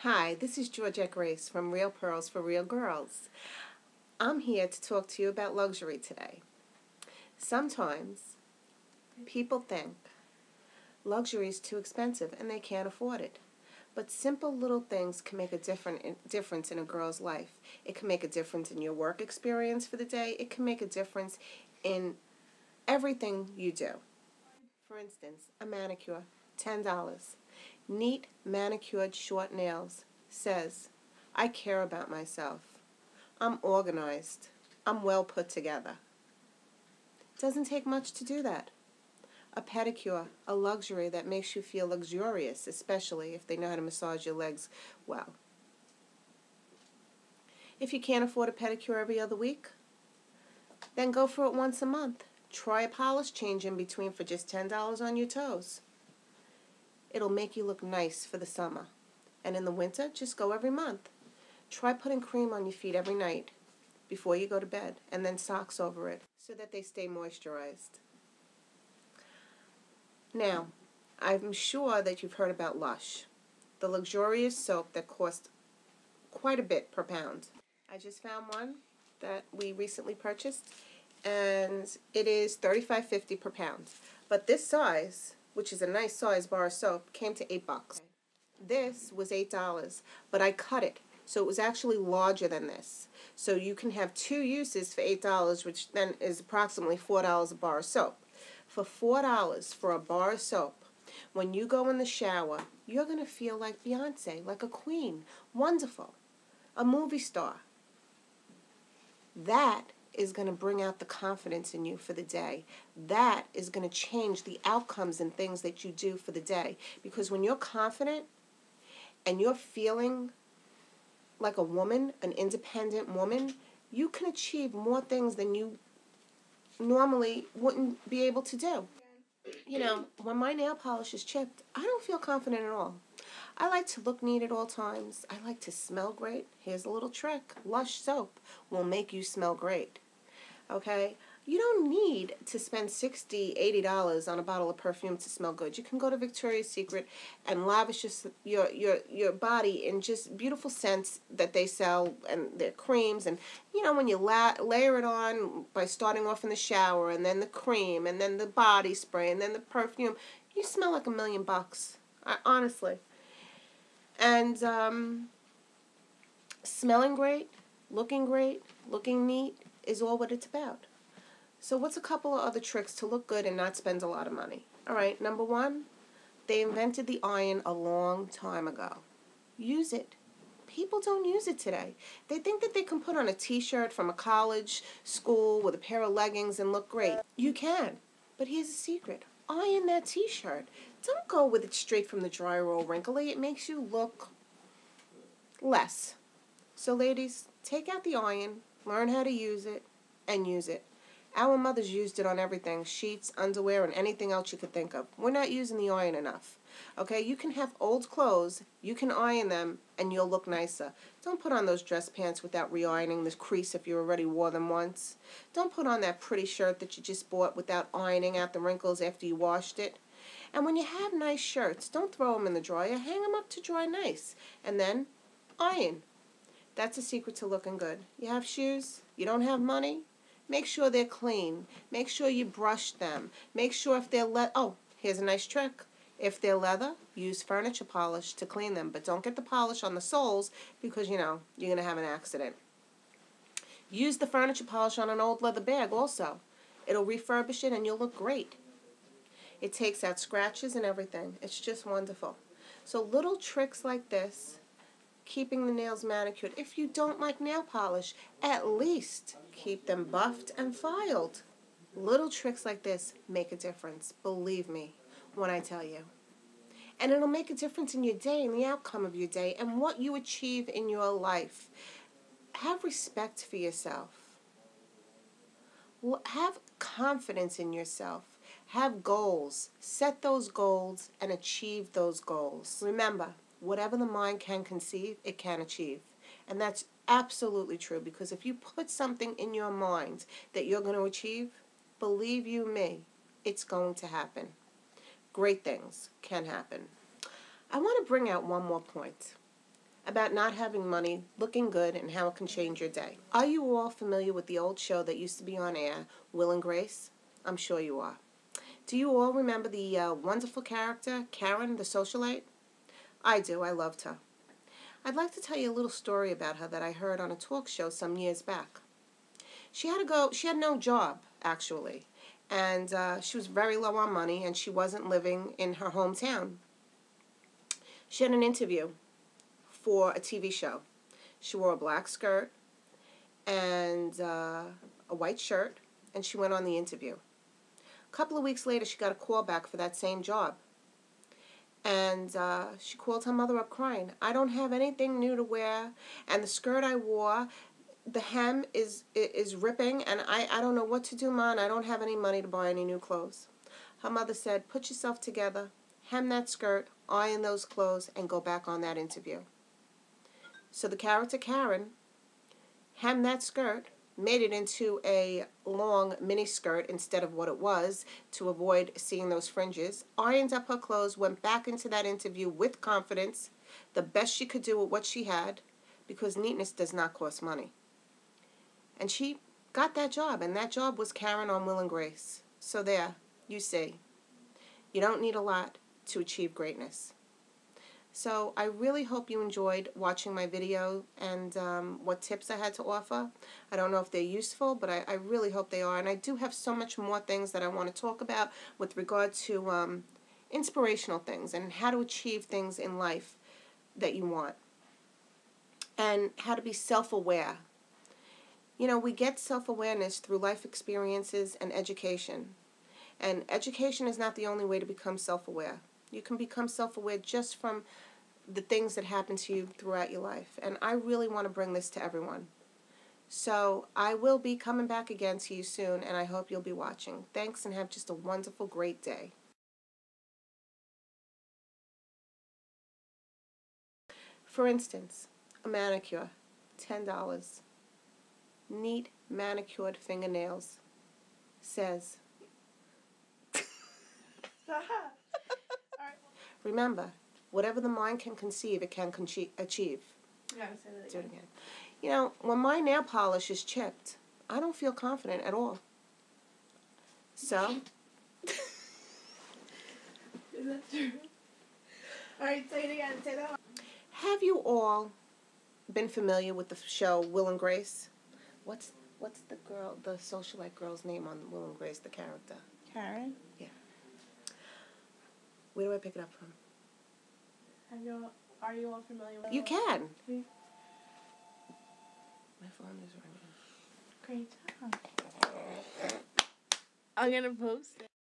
Hi, this is Georgette Grace from Real Pearls for Real Girls. I'm here to talk to you about luxury today. Sometimes people think luxury is too expensive and they can't afford it. But simple little things can make a difference in a girl's life. It can make a difference in your work experience for the day. It can make a difference in everything you do. For instance, a manicure, $10. Neat manicured short nails says, I care about myself. I'm organized. I'm well put together. It doesn't take much to do that. A pedicure, a luxury that makes you feel luxurious, especially if they know how to massage your legs well. If you can't afford a pedicure every other week, then go for it once a month. Try a polish change in between for just $10 on your toes. It'll make you look nice for the summer. And in the winter, just go every month. Try putting cream on your feet every night before you go to bed, and then socks over it so that they stay moisturized. Now, I'm sure that you've heard about Lush, the luxurious soap that costs quite a bit per pound. I just found one that we recently purchased, and it is $35.50 per pound. But this size, which is a nice size bar of soap, came to $8. This was $8, but I cut it, so it was actually larger than this. So you can have two uses for $8, which then is approximately $4 a bar of soap. For $4 for a bar of soap, when you go in the shower, you're going to feel like Beyonce, like a queen, wonderful, a movie star. That is going to bring out the confidence in you for the day. That is going to change the outcomes and things that you do for the day. Because when you're confident and you're feeling like a woman, an independent woman, you can achieve more things than you normally wouldn't be able to do. You know, when my nail polish is chipped, I don't feel confident at all. I like to look neat at all times. I like to smell great. Here's a little trick. Lush soap will make you smell great. Okay? You don't need to spend $60, $80 on a bottle of perfume to smell good. You can go to Victoria's Secret and lavish your body in just beautiful scents that they sell, and their creams. And, you know, when you layer it on by starting off in the shower, and then the cream, and then the body spray, and then the perfume, you smell like $1,000,000. Honestly. And smelling great, looking neat is all what it's about. So what's a couple of other tricks to look good and not spend a lot of money? All right, number one, they invented the iron a long time ago. Use it. People don't use it today. They think that they can put on a t-shirt from a college school with a pair of leggings and look great. You can, but here's a secret. Iron that t-shirt. Don't go with it straight from the dryer all wrinkly. It makes you look less. So ladies, take out the iron, learn how to use it, and use it. Our mothers used it on everything, sheets, underwear, and anything else you could think of. We're not using the iron enough. Okay, you can have old clothes, you can iron them, and you'll look nicer. Don't put on those dress pants without re-ironing the crease if you already wore them once. Don't put on that pretty shirt that you just bought without ironing out the wrinkles after you washed it. And when you have nice shirts, don't throw them in the dryer. Hang them up to dry nice. And then iron. That's a secret to looking good. You have shoes? You don't have money? Make sure they're clean. Make sure you brush them. Make sure if they're here's a nice trick. If they're leather, use furniture polish to clean them. But don't get the polish on the soles because, you know, you're going to have an accident. Use the furniture polish on an old leather bag also. It'll refurbish it and you'll look great. It takes out scratches and everything. It's just wonderful. So little tricks like this, keeping the nails manicured. If you don't like nail polish, at least keep them buffed and filed. Little tricks like this make a difference, believe me when I tell you. And it'll make a difference in your day and the outcome of your day and what you achieve in your life. Have respect for yourself. Have confidence in yourself. Have goals. Set those goals and achieve those goals. Remember, whatever the mind can conceive, it can achieve. And that's absolutely true, because if you put something in your mind that you're going to achieve, believe you me, it's going to happen. Great things can happen. I want to bring out one more point. about not having money, looking good, and how it can change your day. Are you all familiar with the old show that used to be on air, Will and Grace? I'm sure you are. Do you all remember the wonderful character, Karen, the socialite? I do. I loved her. I'd like to tell you a little story about her that I heard on a talk show some years back. She had no job, actually, and she was very low on money, and she wasn't living in her hometown. She had an interview for a TV show. She wore a black skirt and a white shirt, and she went on the interview. A couple of weeks later, she got a call back for that same job. And she called her mother up crying. I don't have anything new to wear, and the skirt I wore, the hem is ripping, and I don't know what to do, Ma, and I don't have any money to buy any new clothes. Her mother said, put yourself together, hem that skirt, iron those clothes, and go back on that interview. So the character Karen hemmed that skirt, made it into a long mini skirt instead of what it was to avoid seeing those fringes, ironed up her clothes, went back into that interview with confidence, the best she could do with what she had, because neatness does not cost money. And she got that job, and that job was Karen on Will and Grace. So there, you see, you don't need a lot to achieve greatness. So I really hope you enjoyed watching my video and what tips I had to offer. I don't know if they're useful, but I really hope they are. And I do have so much more things that I want to talk about with regard to inspirational things and how to achieve things in life that you want. And how to be self-aware. You know, we get self-awareness through life experiences and education. And education is not the only way to become self-aware. You can become self-aware just from the things that happen to you throughout your life. And I really want to bring this to everyone. So I will be coming back again to you soon, and I hope you'll be watching. Thanks, and have just a wonderful, great day. For instance, a manicure, $10. Neat manicured fingernails. Says. Remember, whatever the mind can conceive, it can achieve. You gotta say that again. Do it again. You know, when my nail polish is chipped, I don't feel confident at all. So. Is that true? Alright, say it again. Say that one. Have you all been familiar with the show Will and Grace? What's the socialite girl's name on Will and Grace, the character? Karen? Yeah. Where do I pick it up from? Are you all familiar with You can. Hmm? My phone is ringing. Great job. I'm gonna post it.